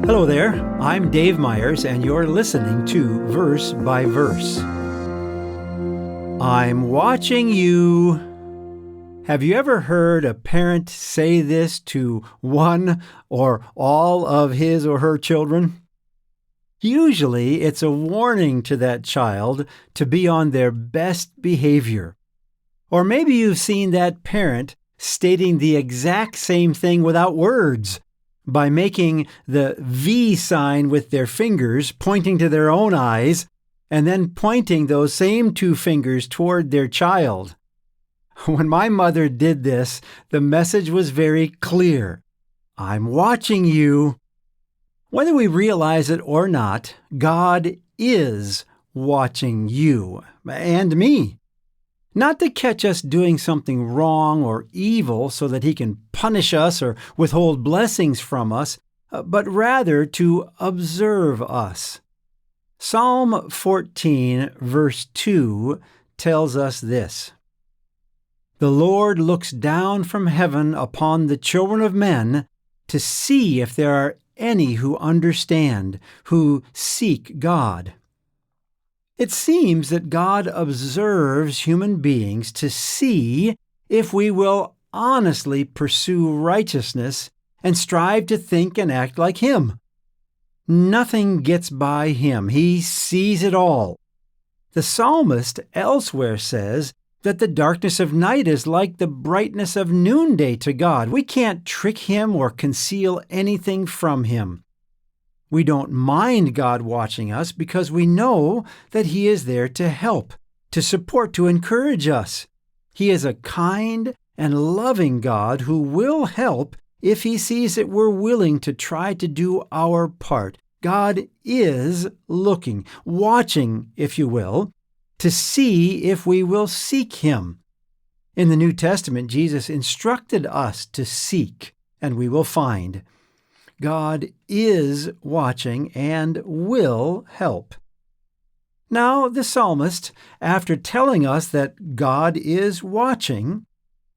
Hello there, I'm Dave Myers, and you're listening to Verse by Verse. I'm watching you. Have you ever heard a parent say this to one or all of his or her children? Usually, it's a warning to that child to be on their best behavior. Or maybe you've seen that parent stating the exact same thing without words, by making the V sign with their fingers, pointing to their own eyes, and then pointing those same two fingers toward their child. When my mother did this, the message was very clear. I'm watching you. Whether we realize it or not, God is watching you and me. Not to catch us doing something wrong or evil so that He can punish us or withhold blessings from us, but rather to observe us. Psalm 14, verse 2 tells us this: "The Lord looks down from heaven upon the children of men to see if there are any who understand, who seek God." It seems that God observes human beings to see if we will honestly pursue righteousness and strive to think and act like Him. Nothing gets by Him. He sees it all. The psalmist elsewhere says that the darkness of night is like the brightness of noonday to God. We can't trick Him or conceal anything from Him. We don't mind God watching us because we know that He is there to help, to support, to encourage us. He is a kind and loving God who will help if He sees that we're willing to try to do our part. God is looking, watching, if you will, to see if we will seek Him. In the New Testament, Jesus instructed us to seek, and we will find. God is watching and will help. Now, the psalmist, after telling us that God is watching,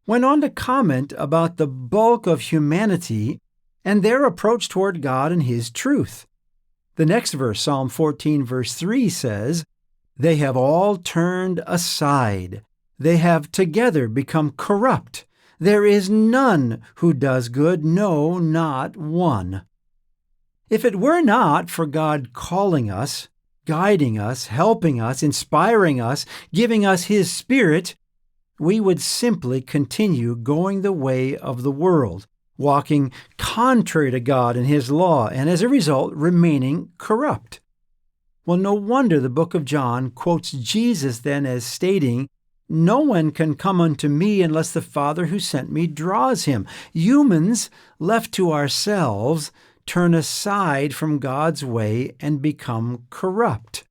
went on to comment about the bulk of humanity and their approach toward God and His truth. The next verse, Psalm 14, verse 3 says, "They have all turned aside. They have together become corrupt. There is none who does good, no, not one." If it were not for God calling us, guiding us, helping us, inspiring us, giving us His Spirit, we would simply continue going the way of the world, walking contrary to God and His law, and as a result, remaining corrupt. Well, no wonder the book of John quotes Jesus then as stating, "No one can come unto me unless the Father who sent me draws him." Humans, left to ourselves, turn aside from God's way and become corrupt.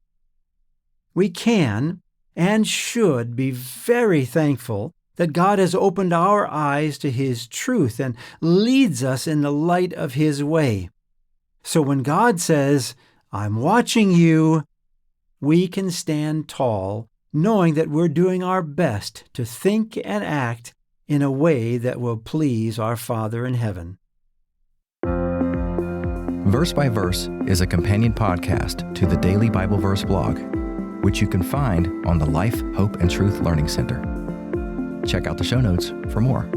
We can and should be very thankful that God has opened our eyes to His truth and leads us in the light of His way. So when God says, "I'm watching you," we can stand tall, knowing that we're doing our best to think and act in a way that will please our Father in heaven. Verse by Verse is a companion podcast to the Daily Bible Verse blog, which you can find on the Life, Hope, and Truth Learning Center. Check out the show notes for more.